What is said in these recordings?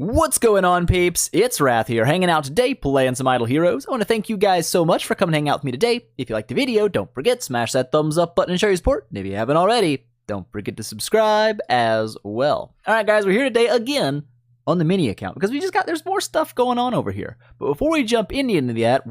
What's going on, peeps? It's Wrath here, hanging out today, playing some Idle Heroes. I want to thank you guys so much for coming and hanging out with me today. If you liked the video, don't forget, smash that thumbs up button and show your support. And if you haven't already, don't forget to subscribe as well. Alright guys, we're here today again on the mini account, because there's more stuff going on over here. But before we jump into that,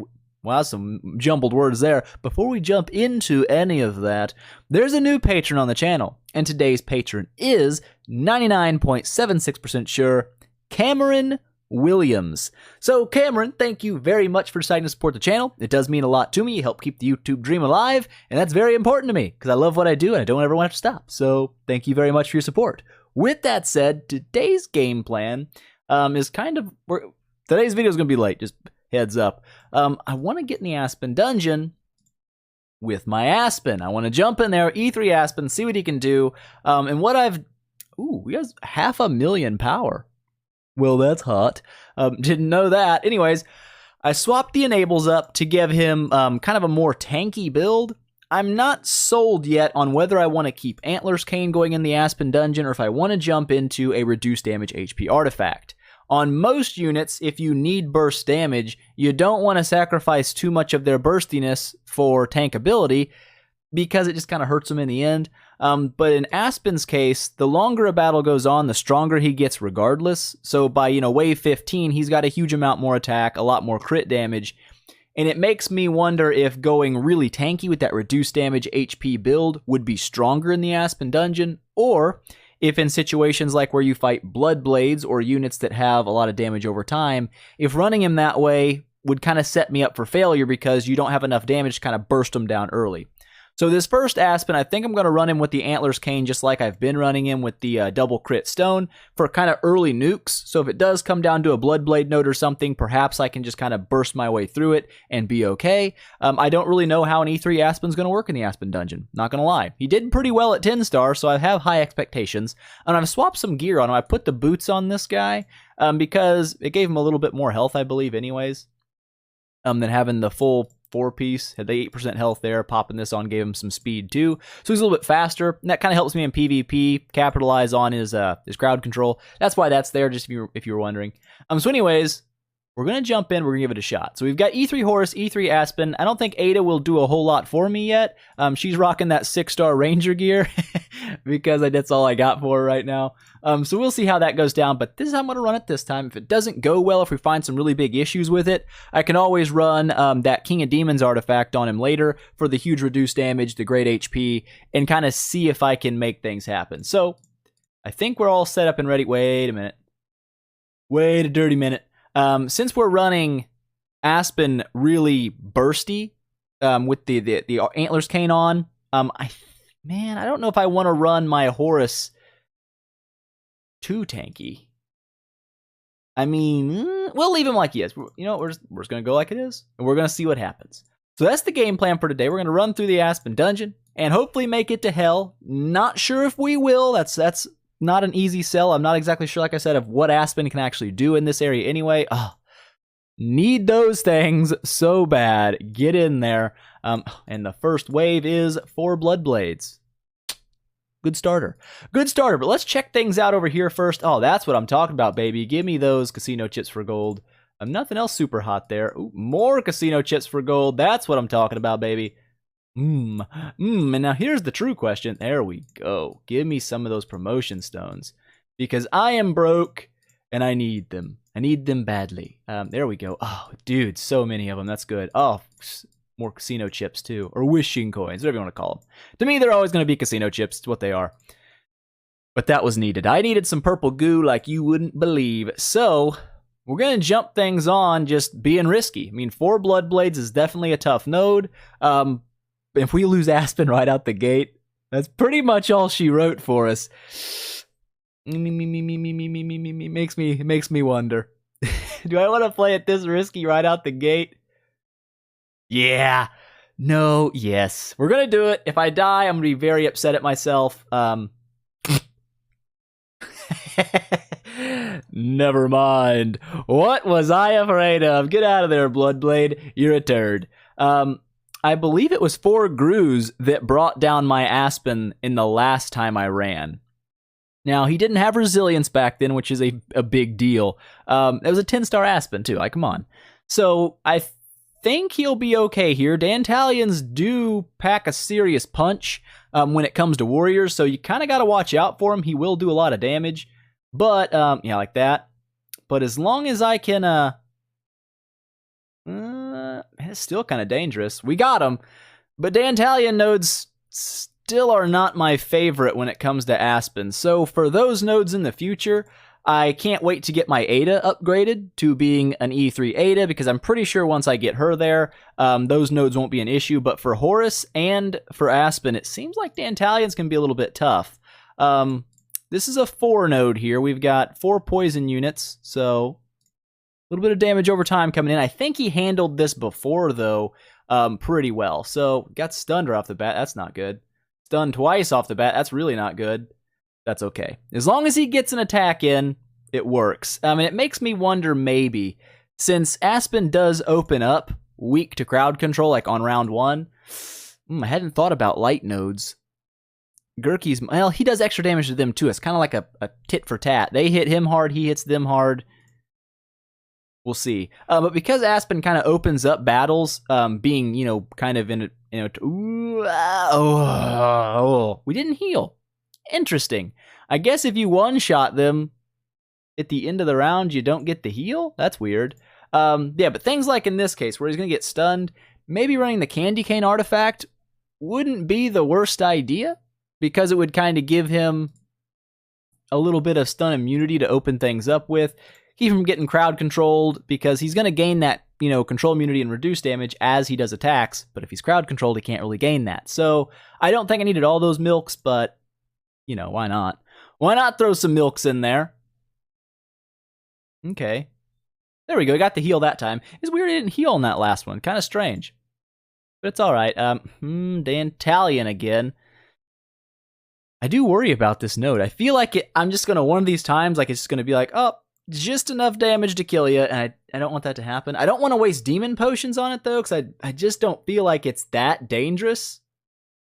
wow, some jumbled words there. Before we jump into any of that, there's a new patron on the channel. And today's patron is 99.76% sure, Cameron Williams. So Cameron, thank you very much for deciding to support the channel. It does mean a lot to me. You help keep the YouTube dream alive, and that's very important to me because I love what I do and I don't ever want to stop. So thank you very much for your support. With that said, today's game plan is today's video is going to be late, just heads up. I want to get in the Aspen dungeon with my Aspen. I want to jump in there, E3 Aspen, see what he can do. And what he has 500,000 power. Well, that's hot. Didn't know that. Anyways, I swapped the enables up to give him kind of a more tanky build. I'm not sold yet on whether I want to keep Antler's Cane going in the Aspen dungeon or if I want to jump into a reduced damage HP artifact. On most units, if you need burst damage, you don't want to sacrifice too much of their burstiness for tank ability because it just kind of hurts them in the end. But in Aspen's case, the longer a battle goes on, the stronger he gets regardless. So by, wave 15, he's got a huge amount more attack, a lot more crit damage. And it makes me wonder if going really tanky with that reduced damage HP build would be stronger in the Aspen dungeon, or if in situations like where you fight Blood Blades or units that have a lot of damage over time, if running him that way would kind of set me up for failure because you don't have enough damage to kind of burst him down early. So this first Aspen, I think I'm going to run him with the Antler's Cane just like I've been running him with the double crit stone for kind of early nukes. So if it does come down to a Bloodblade node or something, perhaps I can just kind of burst my way through it and be okay. I don't really know how an E3 Aspen's going to work in the Aspen dungeon, not going to lie. He did pretty well at 10 star, so I have high expectations. And I've swapped some gear on him. I put the boots on this guy because it gave him a little bit more health, I believe, anyways, than having the full 4-piece. Had the 8% health there. Popping this on gave him some speed too. So he's a little bit faster. And that kind of helps me in PvP, capitalize on his crowd control. That's why that's there, just if you were wondering. So anyways, we're going to jump in. We're going to give it a shot. So we've got E3 Horus, E3 Aspen. I don't think Ada will do a whole lot for me yet. She's rocking that 6-star Ranger gear because that's all I got for her right now. So we'll see how that goes down, but this is how I'm going to run it this time. If it doesn't go well, if we find some really big issues with it, I can always run that King of Demons artifact on him later for the huge reduced damage, the great HP, and kind of see if I can make things happen. So I think we're all set up and ready. Wait a minute. Wait a dirty minute. Since we're running Aspen really bursty with the Antler's Cane on, I don't know if I want to run my Horus too tanky. I mean, we'll leave him like he is. We're just going to go like it is, and we're going to see what happens. So that's the game plan for today. We're going to run through the Aspen dungeon and hopefully make it to hell. Not sure if we will. That's not an easy sell. I'm not exactly sure, like I said, of what Aspen can actually do in this area anyway. Need those things so bad. Get in there. And the first wave is 4 Blood Blades. Good starter. Good starter, but let's check things out over here first. Oh, that's what I'm talking about, baby. Give me those casino chips for gold. Nothing else super hot there. Ooh, more casino chips for gold. That's what I'm talking about, baby. And now here's the true question. There we go. Give me some of those promotion stones because I am broke and I need them. I need them badly. There we go. Oh, dude, so many of them. That's good. Oh, more casino chips too, or wishing coins, whatever you want to call them. To me, they're always going to be casino chips. It's what they are. But that was needed. I needed some purple goo like you wouldn't believe. So we're going to jump things on just being risky. I mean, 4 Blood Blades is definitely a tough node. If we lose Aspen right out the gate, that's pretty much all she wrote for us. Makes me wonder. Do I want to play it this risky right out the gate? Yeah. No. Yes. We're gonna do it. If I die, I'm gonna be very upset at myself. Never mind. What was I afraid of? Get out of there, Bloodblade. You're a turd. I believe it was 4 Grues that brought down my Aspen in the last time I ran. Now, he didn't have resilience back then, which is a big deal. It was a 10-star Aspen, too. Like, come on. So, I think he'll be okay here. Dantalians do pack a serious punch when it comes to warriors, so you kind of got to watch out for him. He will do a lot of damage, but, yeah, like that. But as long as I can, it's still kind of dangerous. We got him, but Dantalian nodes still are not my favorite when it comes to Aspen. So for those nodes in the future, I can't wait to get my Ada upgraded to being an E3 Ada, because I'm pretty sure once I get her there, those nodes won't be an issue. But for Horus and for Aspen, it seems like Dantalians can be a little bit tough. This is a 4 node here. We've got 4 poison units, so a little bit of damage over time coming in. I think he handled this before, though, pretty well. So got stunned right off the bat. That's not good. Stunned twice off the bat. That's really not good. That's okay. As long as he gets an attack in, it works. I mean, it makes me wonder, maybe, since Aspen does open up weak to crowd control, like on round 1, I hadn't thought about light nodes. Gurki's, well, he does extra damage to them too. It's kind of like a tit for tat. They hit him hard, he hits them hard. We'll see. But because Aspen kind of opens up battles, being, kind of in we didn't heal. Interesting. I guess if you one-shot them at the end of the round, you don't get the heal? That's weird. Yeah, but things like in this case, where he's going to get stunned, maybe running the Candy Cane artifact wouldn't be the worst idea, because it would kind of give him a little bit of stun immunity to open things up with. Keep him getting crowd controlled, because he's going to gain that, control immunity and reduce damage as he does attacks. But if he's crowd controlled, he can't really gain that. So I don't think I needed all those milks, but, why not? Why not throw some milks in there? Okay. There we go. Got the heal that time. It's weird he didn't heal on that last one. Kind of strange. But it's all right. Dantalian again. I do worry about this node. I feel like I'm just going to, one of these times, like, it's just going to be like, oh, just enough damage to kill you, and I don't want that to happen. I don't want to waste demon potions on it, though, because I just don't feel like it's that dangerous.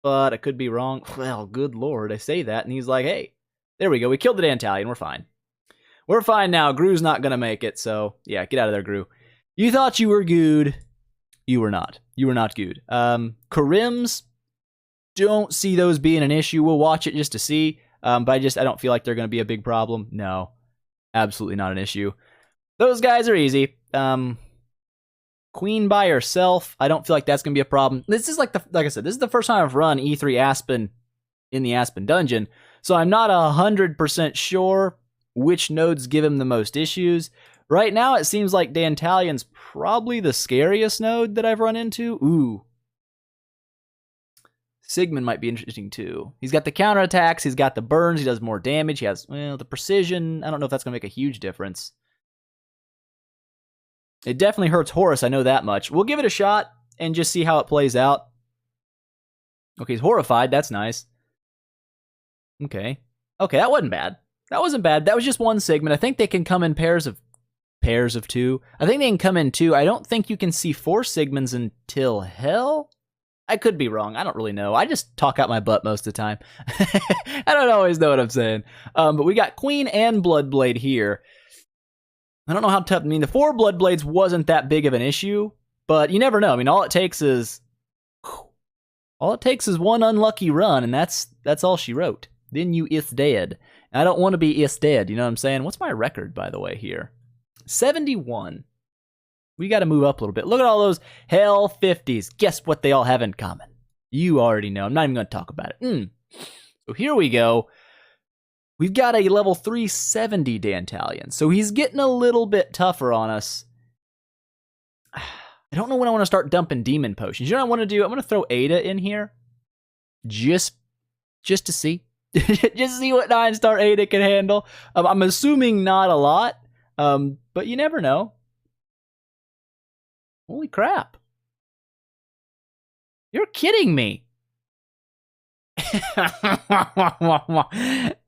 But I could be wrong. Well, good lord, I say that, and he's like, hey, there we go. We killed the Dantalian. We're fine. We're fine now. Gru's not going to make it, so yeah, get out of there, Gru. You thought you were good. You were not. You were not good. Karims, don't see those being an issue. We'll watch it just to see, but I don't feel like they're going to be a big problem. No, absolutely not an issue. Those guys are easy. Queen by herself, I don't feel like that's going to be a problem. This is like I said, this is the first time I've run E3 Aspen in the Aspen dungeon, so I'm not 100% sure which nodes give him the most issues. Right now, it seems like Dantalian's probably the scariest node that I've run into. Ooh. Sigmund might be interesting too. He's got the counterattacks, he's got the burns, he does more damage, he has, the precision. I don't know if that's going to make a huge difference. It definitely hurts Horus, I know that much. We'll give it a shot and just see how it plays out. Okay, he's horrified, that's nice. Okay, that wasn't bad. That wasn't bad. That was just one Sigmund. I think they can come in pairs of 2. I think they can come in 2. I don't think you can see 4 Sigmunds until hell. I could be wrong. I don't really know. I just talk out my butt most of the time. I don't always know what I'm saying. But we got Queen and Bloodblade here. I don't know how tough. I mean, the 4 Bloodblades wasn't that big of an issue, but you never know. I mean, all it takes is one unlucky run, and that's all she wrote. Then you is dead. I don't want to be is dead. You know what I'm saying? What's my record, by the way, here? 71. We got to move up a little bit. Look at all those hell 50s. Guess what they all have in common? You already know. I'm not even going to talk about it. So here we go. We've got a level 370 Dantalian. So he's getting a little bit tougher on us. I don't know when I want to start dumping demon potions. You know what I want to do? I'm going to throw Ada in here. Just to see. Just see what 9-star Ada can handle. I'm assuming not a lot. But you never know. Holy crap. You're kidding me.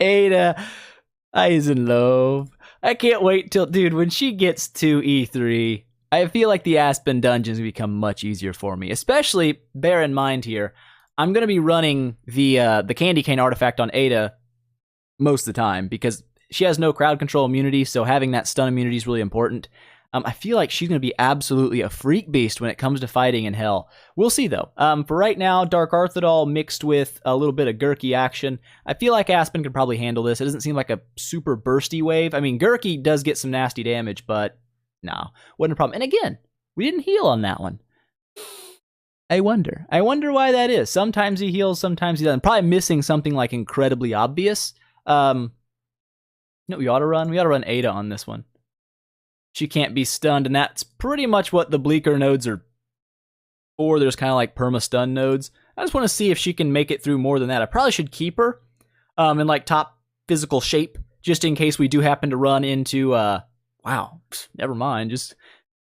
Ada, I's in love. I can't wait till, dude, when she gets to E3, I feel like the Aspen dungeons become much easier for me. Especially, bear in mind here, I'm going to be running the Candy Cane artifact on Ada most of the time because she has no crowd control immunity, so having that stun immunity is really important. I feel like she's going to be absolutely a freak beast when it comes to fighting in Hell. We'll see, though. For right now, Dark Arthidol mixed with a little bit of Gurky action. I feel like Aspen could probably handle this. It doesn't seem like a super bursty wave. I mean, Gurky does get some nasty damage, but no, wasn't a problem. And again, we didn't heal on that one. I wonder why that is. Sometimes he heals, sometimes he doesn't. Probably missing something like incredibly obvious. No, we ought to run Ada on this one. She can't be stunned, and that's pretty much what the Bleaker nodes are for. There's kind of like perma-stun nodes. I just want to see if she can make it through more than that. I probably should keep her in like top physical shape, just in case we do happen to run into, wow, never mind, just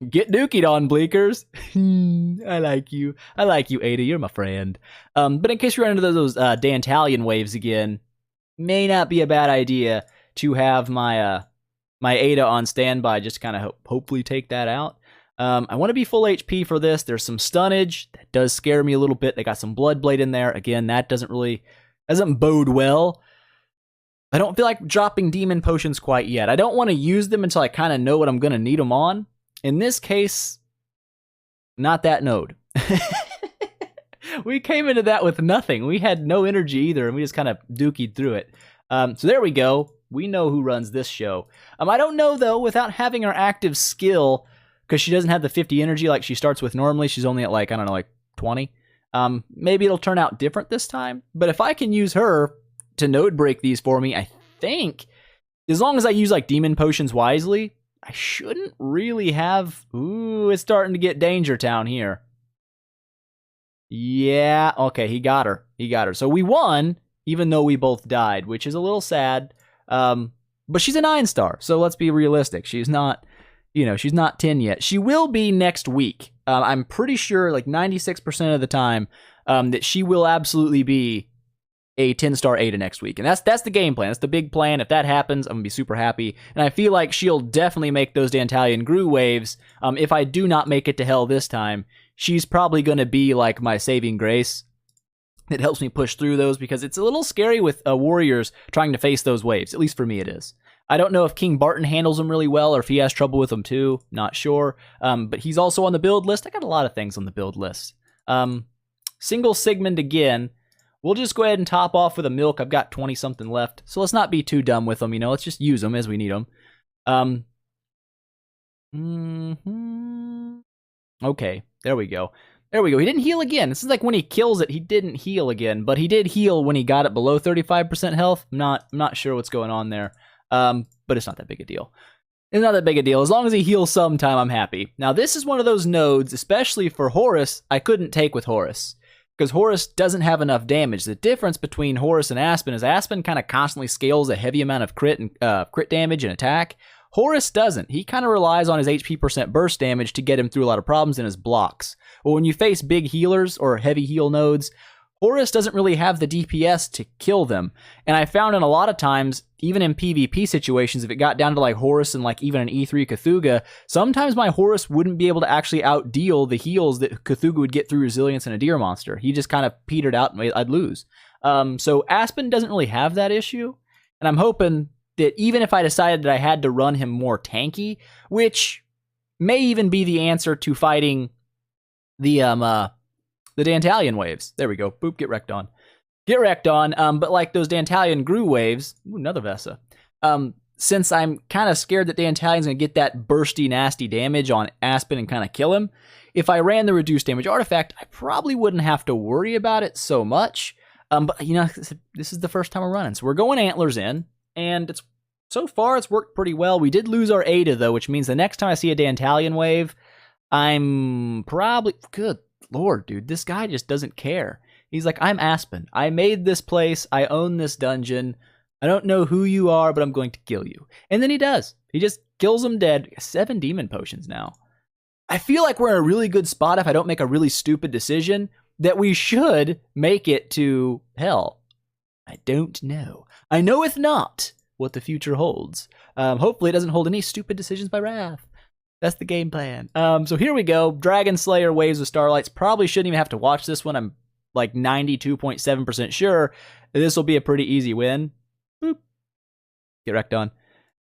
get dookied on, Bleakers. I like you, Ada, you're my friend. But in case we run into those Dantalion waves again, may not be a bad idea to have my Ada on standby, just to kind of hopefully take that out. I want to be full HP for this. There's some stunnage. That does scare me a little bit. They got some Bloodblade in there. Again, that doesn't bode well. I don't feel like dropping Demon Potions quite yet. I don't want to use them until I kind of know what I'm going to need them on. In this case, not that node. We came into that with nothing. We had no energy either, and we just kind of dookied through it. So there we go. We know who runs this show. I don't know, though, without having her active skill, because she doesn't have the 50 energy like she starts with normally. She's only at like, I don't know, like 20. Maybe it'll turn out different this time. But if I can use her to node break these for me, I think, as long as I use like Demon Potions wisely, I shouldn't really have... Ooh, it's starting to get Danger Town here. Yeah, okay, he got her. So we won, even though we both died, which is a little sad. But she's a 9-star, so let's be realistic. She's not, she's not 10 yet. She will be next week. I'm pretty sure, like 96% of the time, that she will absolutely be a 10-star Ada next week. And that's the game plan. That's the big plan. If that happens, I'm going to be super happy. And I feel like she'll definitely make those Dantalion Gru waves. If I do not make it to Hell this time, she's probably going to be like my saving grace. It helps me push through those because it's a little scary with warriors trying to face those waves. At least for me it is. I don't know if King Barton handles them really well or if he has trouble with them too. Not sure. But he's also on the build list. I got a lot of things on the build list. Single Sigmund again. We'll just go ahead and top off with a milk. I've got 20-something left. So let's not be too dumb with them. Let's just use them as we need them. Okay, there we go. There we go. He didn't heal again. This is like when he kills it, he didn't heal again. But he did heal when he got it below 35% health. I'm not sure what's going on there. But it's not that big a deal. It's not that big a deal. As long as he heals sometime, I'm happy. Now, this is one of those nodes, especially for Horus, I couldn't take with Horus. Because Horus doesn't have enough damage. The difference between Horus and Aspen is Aspen kind of constantly scales a heavy amount of crit damage and attack. Horus doesn't. He kind of relies on his HP % burst damage to get him through a lot of problems in his blocks. Well, when you face big healers or heavy heal nodes, Horus doesn't really have the DPS to kill them. And I found in a lot of times, even in PvP situations, if it got down to like Horus and like even an E3 Cthulhu, sometimes my Horus wouldn't be able to actually outdeal the heals that Cthulhu would get through resilience and a deer monster. He just kind of petered out and I'd lose. So Aspen doesn't really have that issue. And I'm hoping that even if I decided that I had to run him more tanky, which may even be the answer to fighting the Dantalion waves. There we go. Boop, get wrecked on. But like those Dantalion Gru waves, ooh, another Vesa. Since I'm kind of scared that Dantalion's going to get that bursty, nasty damage on Aspen and kind of kill him, if I ran the reduced damage artifact, I probably wouldn't have to worry about it so much. But, this is the first time we're running. So we're going Antlers in, and so far it's worked pretty well. We did lose our Ada, though, which means the next time I see a Dantalion wave, I'm probably... Good Lord, dude, this guy just doesn't care. He's like, I'm Aspen. I made this place. I own this dungeon. I don't know who you are, but I'm going to kill you. And then he does. He just kills him dead. 7 demon potions now. I feel like we're in a really good spot if I don't make a really stupid decision that we should make it to Hell. I don't know. I knoweth not what the future holds. Hopefully it doesn't hold any stupid decisions by Wrath. That's the game plan. So here we go. Dragon Slayer Waves of Starlights. Probably shouldn't even have to watch this one. I'm like 92.7% sure this will be a pretty easy win. Boop. Get wrecked on.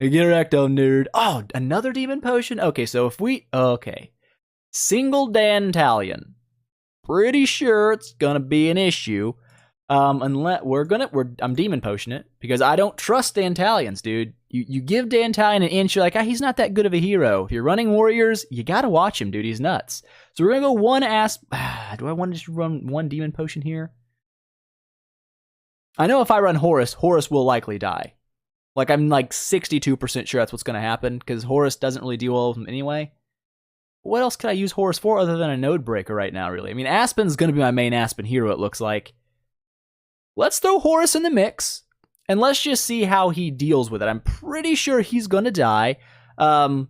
Get wrecked on, nerd. Oh, another demon potion? Okay, so if we... Okay. Single Dantalion. Pretty sure it's gonna be an issue. Unless I'm demon potioning it because I don't trust Dantalions, dude. You give Dantalion an inch, you're like, he's not that good of a hero. If you're running warriors, you gotta watch him, dude. He's nuts. So we're gonna go one do I want to just run one demon potion here? I know if I run Horus will likely die. Like, I'm like 62% sure that's what's gonna happen because Horus doesn't really deal well with him anyway. What else could I use Horus for other than a node breaker right now, really? I mean, Aspen's gonna be my main Aspen hero, it looks like. Let's throw Horus in the mix, and let's just see how he deals with it. I'm pretty sure he's gonna die. Well,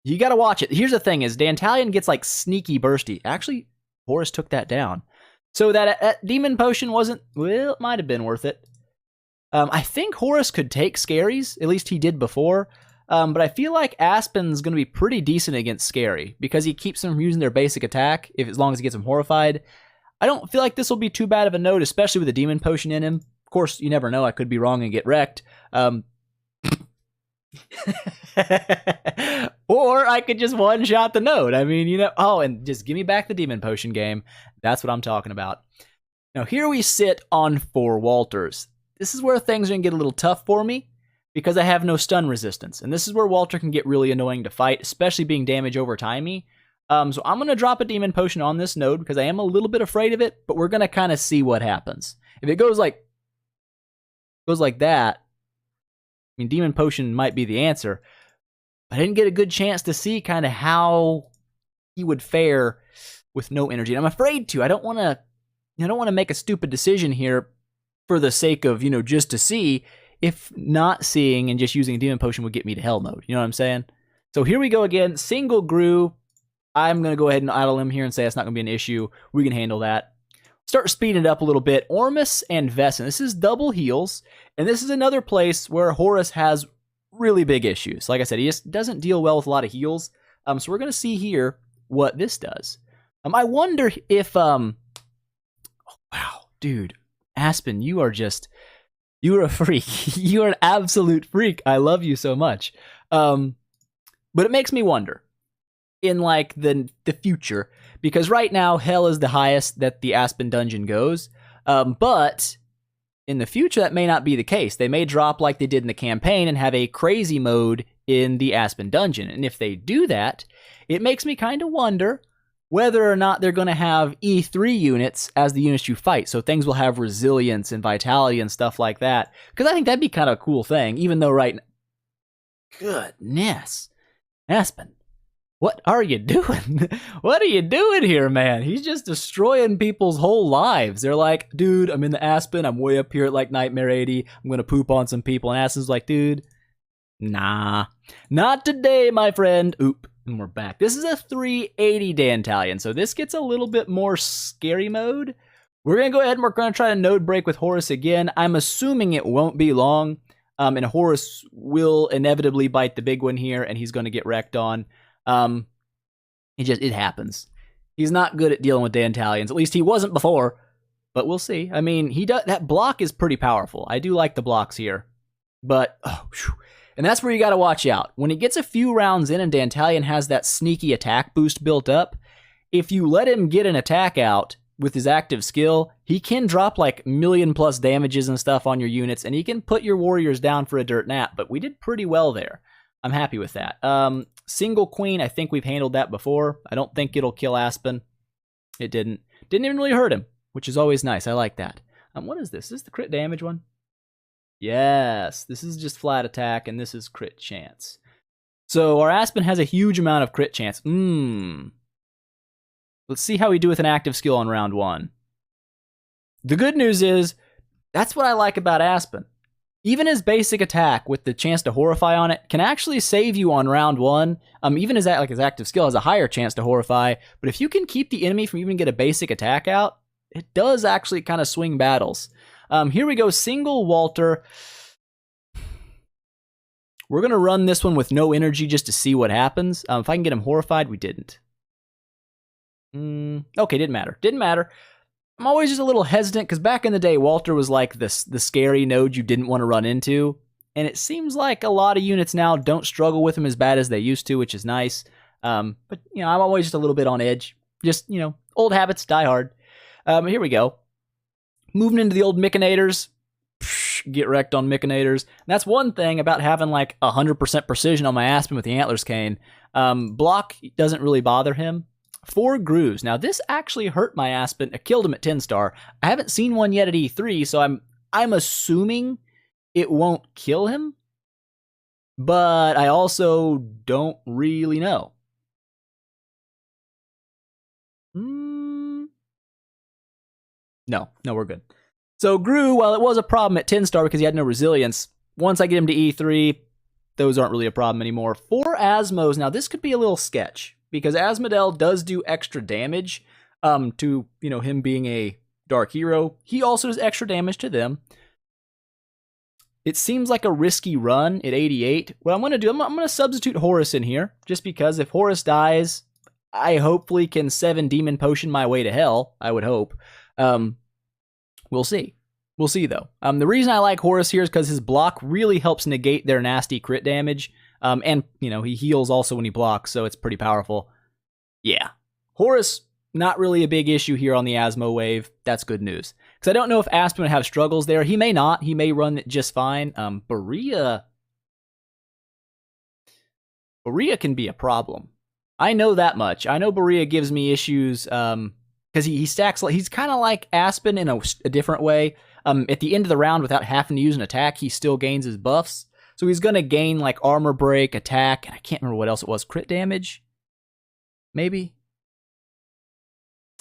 you gotta watch it. Here's the thing is, Dantalion gets like sneaky bursty. Actually, Horus took that down. So that demon potion wasn't, well, it might have been worth it. I think Horus could take Scaries, at least he did before. But I feel like Aspen's going to be pretty decent against Scary because he keeps them from using their basic attack as long as he gets them horrified. I don't feel like this will be too bad of a node, especially with a demon potion in him. Of course, you never know. I could be wrong and get wrecked. Or I could just one-shot the node. I mean, you know. Oh, and just give me back the demon potion game. That's what I'm talking about. Now, here we sit on 4 Walters. This is where things are going to get a little tough for me because I have no stun resistance. And this is where Walter can get really annoying to fight, especially being damage over timey. So I'm going to drop a demon potion on this node because I am a little bit afraid of it, but we're going to kind of see what happens. If it goes like that, I mean, demon potion might be the answer. I didn't get a good chance to see kind of how he would fare with no energy. And I'm afraid to. I don't want to make a stupid decision here for the sake of, just to see if not seeing and just using a demon potion would get me to hell mode. You know what I'm saying? So here we go again. Single Gru. I'm going to go ahead and idle him here and say that's not going to be an issue. We can handle that. Start speeding it up a little bit. Ormus and Vesson. This is double heals. And this is another place where Horus has really big issues. Like I said, he just doesn't deal well with a lot of heals. So we're going to see here what this does. I wonder if... Oh, wow, dude. Aspen, you are a freak. You are an absolute freak. I love you so much. But it makes me wonder. In like the future, because right now hell is the highest that the Aspen dungeon goes, but in the future that may not be the case. They may drop like they did in the campaign and have a crazy mode in the Aspen dungeon, and if they do that, it makes me kind of wonder whether or not they're going to have E3 units as the units you fight, so things will have resilience and vitality and stuff like that, because I think that'd be kind of a cool thing, even though right now... Goodness, Aspen. What are you doing? What are you doing here, man? He's just destroying people's whole lives. They're like, dude, I'm in the Aspen. I'm way up here at like Nightmare 80. I'm going to poop on some people. And Aspen's like, dude, nah, not today, my friend. Oop, and we're back. This is a 380 Dantalion, so this gets a little bit more scary mode. We're going to go ahead and we're going to try to node break with Horus again. I'm assuming it won't be long, and Horus will inevitably bite the big one here, and he's going to get wrecked on. It happens. He's not good at dealing with Dantalions. At least he wasn't before, but we'll see. I mean, that block is pretty powerful. I do like the blocks here, but and that's where you got to watch out. When he gets a few rounds in and Dantalion has that sneaky attack boost built up, if you let him get an attack out with his active skill, he can drop like million+ damages and stuff on your units, and he can put your warriors down for a dirt nap, but we did pretty well there. I'm happy with that. Single Queen, I think we've handled that before. I don't think it'll kill Aspen. It didn't. Didn't even really hurt him, which is always nice. I like that. What is this? Is this the crit damage one? Yes, this is just flat attack, and this is crit chance. So our Aspen has a huge amount of crit chance. Let's see how we do with an active skill on round 1. The good news is, that's what I like about Aspen. Even his basic attack with the chance to horrify on it can actually save you on round 1. Even his active skill has a higher chance to horrify, but if you can keep the enemy from even get a basic attack out, it does actually kind of swing battles. Here we go, single Walter. We're going to run this one with no energy just to see what happens. If I can get him horrified, we didn't. Okay, didn't matter. I'm always just a little hesitant because back in the day, Walter was like the scary node you didn't want to run into. And it seems like a lot of units now don't struggle with him as bad as they used to, which is nice. But, you know, I'm always just a little bit on edge. Just, you know, old habits die hard. Here we go. Moving into the old Myconators. Get wrecked on Myconators. And that's one thing about having like 100% precision on my Aspen with the Antlers Cane. Block doesn't really bother him. 4 grooves. Now this actually hurt my Aspen. I killed him at 10 star. I haven't seen one yet at E3, so I'm assuming it won't kill him. But I also don't really know. No, we're good. So Gru, while it was a problem at 10 star because he had no resilience, once I get him to E3, those aren't really a problem anymore. 4 Asmos. Now this could be a little sketch because Asmodel does do extra damage to, you know, him being a dark hero. He also does extra damage to them. It seems like a risky run at 88. What I'm going to do, I'm going to substitute Horus in here just because if Horus dies, I hopefully can 7 Demon Potion my way to hell. I would hope. We'll see. We'll see, though. The reason I like Horus here is because his block really helps negate their nasty crit damage. And, you know, he heals also when he blocks, so it's pretty powerful. Yeah. Horus, not really a big issue here on the Asmo wave. That's good news. Because I don't know if Aspen would have struggles there. He may not. He may run it just fine. Berea can be a problem. I know that much. I know Berea gives me issues because he stacks. He's kind of like Aspen in a different way. At the end of the round, without having to use an attack, he still gains his buffs. So he's going to gain like armor break, attack, and I can't remember what else it was. Crit damage? Maybe?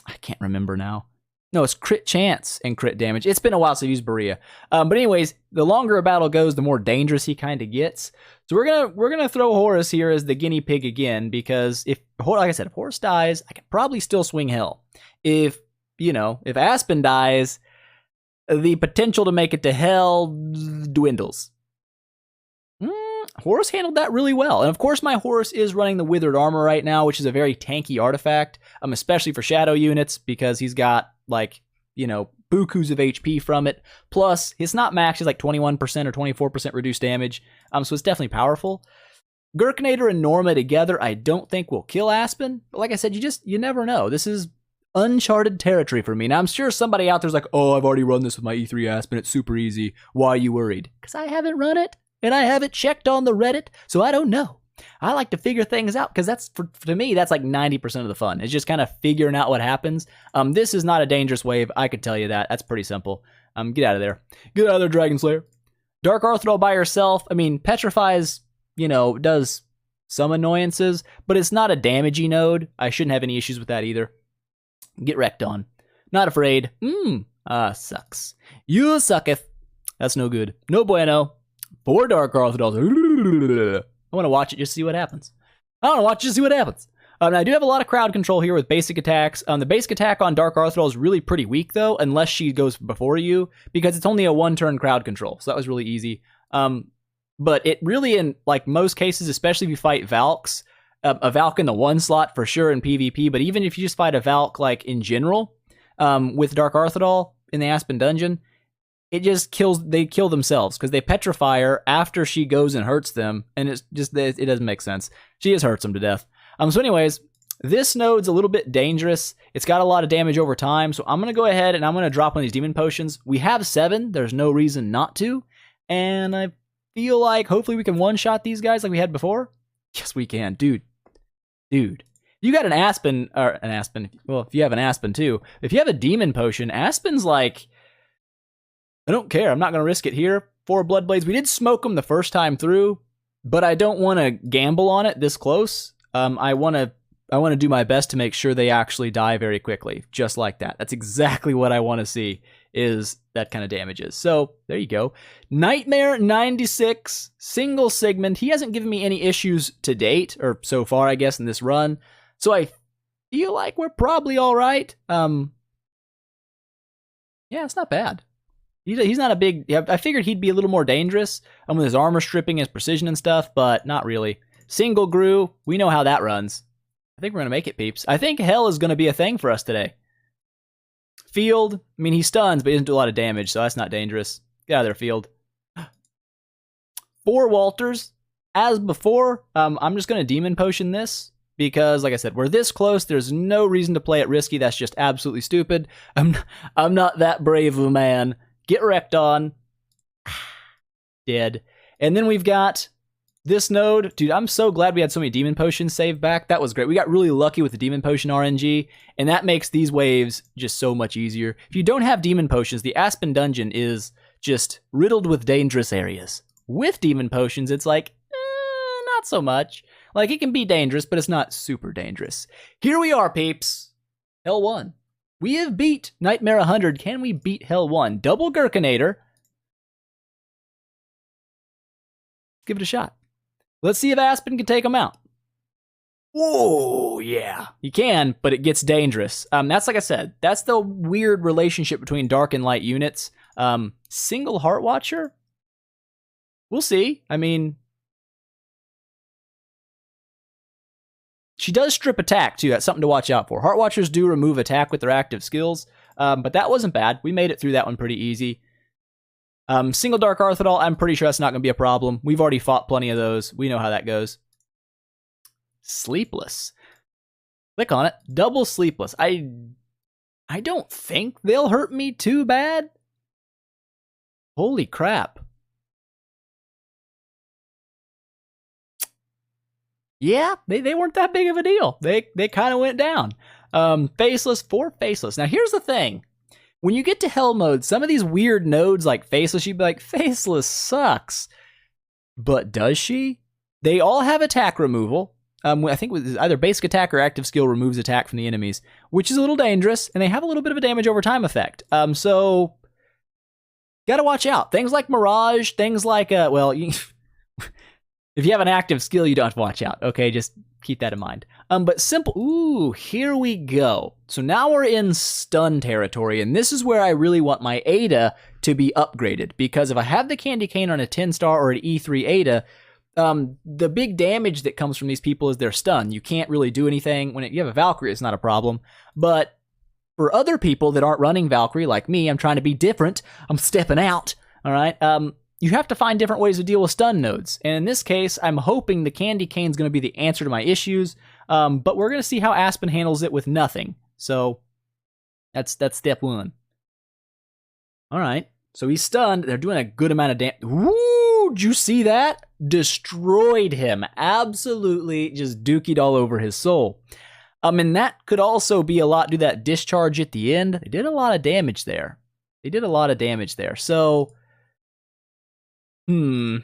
I can't remember now. No, it's crit chance and crit damage. It's been a while since I've used Berea. But anyways, the longer a battle goes, the more dangerous he kind of gets. So we're gonna throw Horus here as the guinea pig again because like I said, if Horus dies, I can probably still swing hell. If Aspen dies, the potential to make it to hell dwindles. Horus handled that really well. And of course, my Horus is running the Withered Armor right now, which is a very tanky artifact, especially for shadow units because he's got, like, you know, bukus of HP from it. Plus, it's not maxed, it's like 21% or 24% reduced damage. So it's definitely powerful. Gurkinator and Norma together, I don't think will kill Aspen. But like I said, you never know. This is uncharted territory for me. Now, I'm sure somebody out there's like, oh, I've already run this with my E3 Aspen. It's super easy. Why are you worried? Because I haven't run it. And I haven't checked on the Reddit, so I don't know. I like to figure things out because that's, to me, that's like 90% of the fun. It's just kind of figuring out what happens. This is not a dangerous wave. I could tell you that. That's pretty simple. Get out of there. Get out of there, Dragon Slayer. Dark Arthrodal by herself, I mean, petrifies, you know, does some annoyances, but it's not a damagey node. I shouldn't have any issues with that either. Get wrecked on. Not afraid. Sucks. You sucketh. That's no good. No bueno. 4 Dark Arthrodals. I want to watch it just to see what happens. I do have a lot of crowd control here with basic attacks. The basic attack on Dark Arthrodal is really pretty weak, though, unless she goes before you, because it's only a 1-turn crowd control, so that was really easy. But it really, in like most cases, especially if you fight Valks, a Valk in the 1 slot for sure in PvP, but even if you just fight a Valk like in general, with Dark Arthrodal in the Aspen dungeon, it just they kill themselves because they petrify her after she goes and hurts them, and it doesn't make sense. She just hurts them to death. So anyways, this node's a little bit dangerous. It's got a lot of damage over time, so I'm going to go ahead and I'm going to drop one of these demon potions. We have 7. There's no reason not to, and I feel like hopefully we can one-shot these guys like we had before. Yes, we can. Dude. You got an Aspen, well, if you have an Aspen too, if you have a demon potion, Aspen's like, I don't care. I'm not going to risk it here. 4 Bloodblades. We did smoke them the first time through, but I don't want to gamble on it this close. I want to do my best to make sure they actually die very quickly, just like that. That's exactly what I want to see, is that kind of damages. So there you go. Nightmare 96, single segment. He hasn't given me any issues to date, or so far, I guess, in this run. So I feel like we're probably all right. Yeah, it's not bad. He's not a big... I figured he'd be a little more dangerous with his armor stripping, his precision and stuff, but not really. Single Gru, we know how that runs. I think we're going to make it, peeps. I think hell is going to be a thing for us today. Field. I mean, he stuns, but he doesn't do a lot of damage, so that's not dangerous. Get out of there, Field. 4 Walters. As before, I'm just going to Demon Potion this. Because, like I said, we're this close. There's no reason to play it risky. That's just absolutely stupid. I'm not that brave of a man. Get wrecked on. Dead. And then we've got this node. Dude, I'm so glad we had so many Demon Potions saved back. That was great. We got really lucky with the Demon Potion RNG, and that makes these waves just so much easier. If you don't have Demon Potions, the Aspen Dungeon is just riddled with dangerous areas. With Demon Potions, it's like, not so much. Like, it can be dangerous, but it's not super dangerous. Here we are, peeps. Hell 1. We have beat Nightmare 100. Can we beat Hell 1? Double Gherkinator. Give it a shot. Let's see if Aspen can take him out. Whoa, yeah. You can, but it gets dangerous. That's like I said, that's the weird relationship between dark and light units. Single Heart Watcher? We'll see. I mean, she does strip attack, too. That's something to watch out for. Heart Watchers do remove attack with their active skills, but that wasn't bad. We made it through that one pretty easy. Single Dark Arthidol, I'm pretty sure that's not going to be a problem. We've already fought plenty of those. We know how that goes. Sleepless. Click on it. Double Sleepless. I don't think they'll hurt me too bad. Holy crap. Yeah, they weren't that big of a deal. They kind of went down. Faceless, 4 Faceless. Now, here's the thing. When you get to Hell mode, some of these weird nodes like Faceless, you'd be like, Faceless sucks. But does she? They all have attack removal. I think with either basic attack or active skill removes attack from the enemies, which is a little dangerous, and they have a little bit of a damage over time effect. So, gotta watch out. Things like Mirage, things like, if you have an active skill, you don't have to watch out. Okay, just keep that in mind. But simple. Ooh, here we go. So now we're in stun territory, and this is where I really want my Ada to be upgraded. Because if I have the Candy Cane on a 10-star or an E3 Ada, the big damage that comes from these people is their stun. You can't really do anything. When you have a Valkyrie, it's not a problem. But for other people that aren't running Valkyrie, like me, I'm trying to be different. I'm stepping out. All right. You have to find different ways to deal with stun nodes. And in this case, I'm hoping the Candy Cane's going to be the answer to my issues. But we're going to see how Aspen handles it with nothing. So that's step 1. All right. So he's stunned. They're doing a good amount of damage. Woo! Did you see that? Destroyed him. Absolutely just dookied all over his soul. And that could also be a lot. Do that discharge at the end. They did a lot of damage there. So... Let's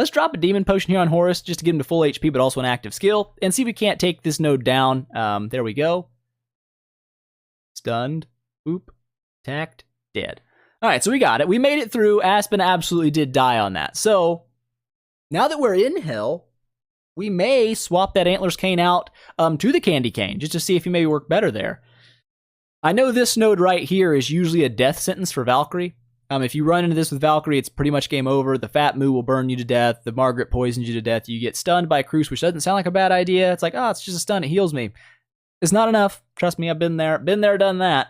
drop a Demon Potion here on Horus just to get him to full HP, but also an active skill, and see if we can't take this node down. There we go. Stunned. Oop. Attacked. Dead. All right, so we got it. We made it through. Aspen absolutely did die on that. So now that we're in Hell, we may swap that Antlers Cane out to the Candy Cane just to see if he maybe work better there. I know this node right here is usually a death sentence for Valkyrie. If you run into this with Valkyrie, it's pretty much game over. The Fat Moo will burn you to death. The Margaret poisons you to death. You get stunned by Cruce, which doesn't sound like a bad idea. It's like, oh, it's just a stun. It heals me. It's not enough. Trust me, I've been there. Been there, done that.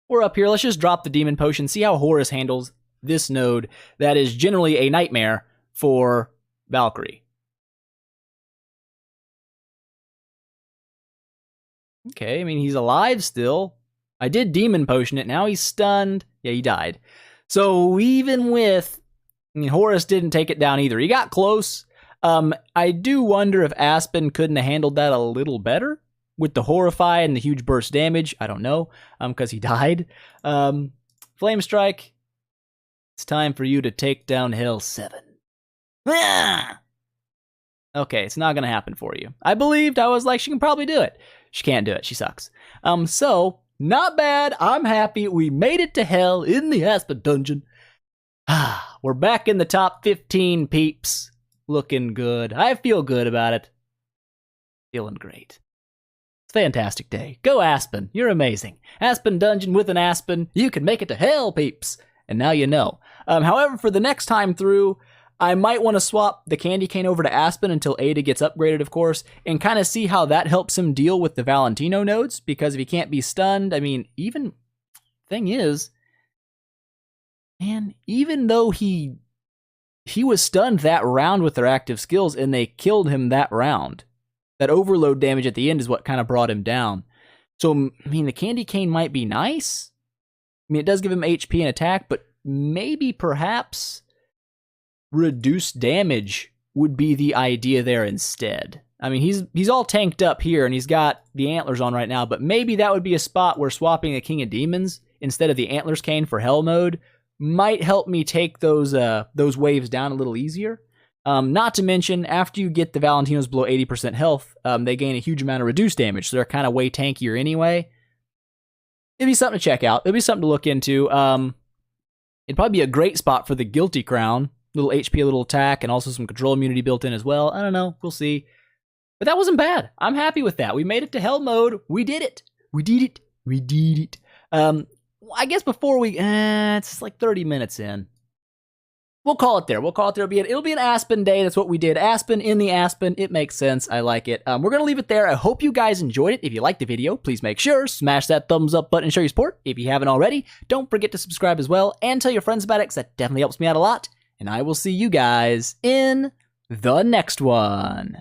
We're up here. Let's just drop the Demon Potion. See how Horus handles this node that is generally a nightmare for Valkyrie. Okay, I mean, he's alive still. I did Demon Potion it. Now he's stunned. Yeah, he died. So even with... Horus didn't take it down either. He got close. I do wonder if Aspen couldn't have handled that a little better with the Horrify and the huge burst damage. I don't know, because he died. Flame Strike. It's time for you to take down Hell 7. Ah! Okay, it's not going to happen for you. I was like, she can probably do it. She can't do it. She sucks. So, not bad. I'm happy. We made it to Hell in the Aspen Dungeon. We're back in the top 15, peeps. Looking good. I feel good about it. Feeling great. It's a fantastic day. Go Aspen. You're amazing. Aspen Dungeon with an Aspen. You can make it to Hell, peeps. And now you know. However, for the next time through, I might want to swap the Candy Cane over to Aspen until Ada gets upgraded, of course, and kind of see how that helps him deal with the Valentino nodes, because if he can't be stunned, I mean, even, thing is, man, even though he was stunned that round with their active skills and they killed him that round, that overload damage at the end is what kind of brought him down. So, I mean, the Candy Cane might be nice. I mean, it does give him HP and attack, but maybe perhaps reduced damage would be the idea there instead. I mean, he's all tanked up here and he's got the antlers on right now, but maybe that would be a spot where swapping a King of Demons instead of the Antlers Cane for Hell mode might help me take those waves down a little easier. Not to mention, after you get the Valentinos below 80% health, they gain a huge amount of reduced damage, so they're kind of way tankier anyway. It'd be something to check out. It'd be something to look into. It'd probably be a great spot for the Guilty Crown. Little HP, a little attack, and also some control immunity built in as well. I don't know. We'll see. But that wasn't bad. I'm happy with that. We made it to Hell mode. We did it. We did it. We did it. I guess before we... it's like 30 minutes in. We'll call it there. We'll call it there. It'll be an Aspen day. That's what we did. Aspen in the Aspen. It makes sense. I like it. We're going to leave it there. I hope you guys enjoyed it. If you liked the video, please make sure, smash that thumbs up button and show your support. If you haven't already, don't forget to subscribe as well and tell your friends about it, because that definitely helps me out a lot. And I will see you guys in the next one.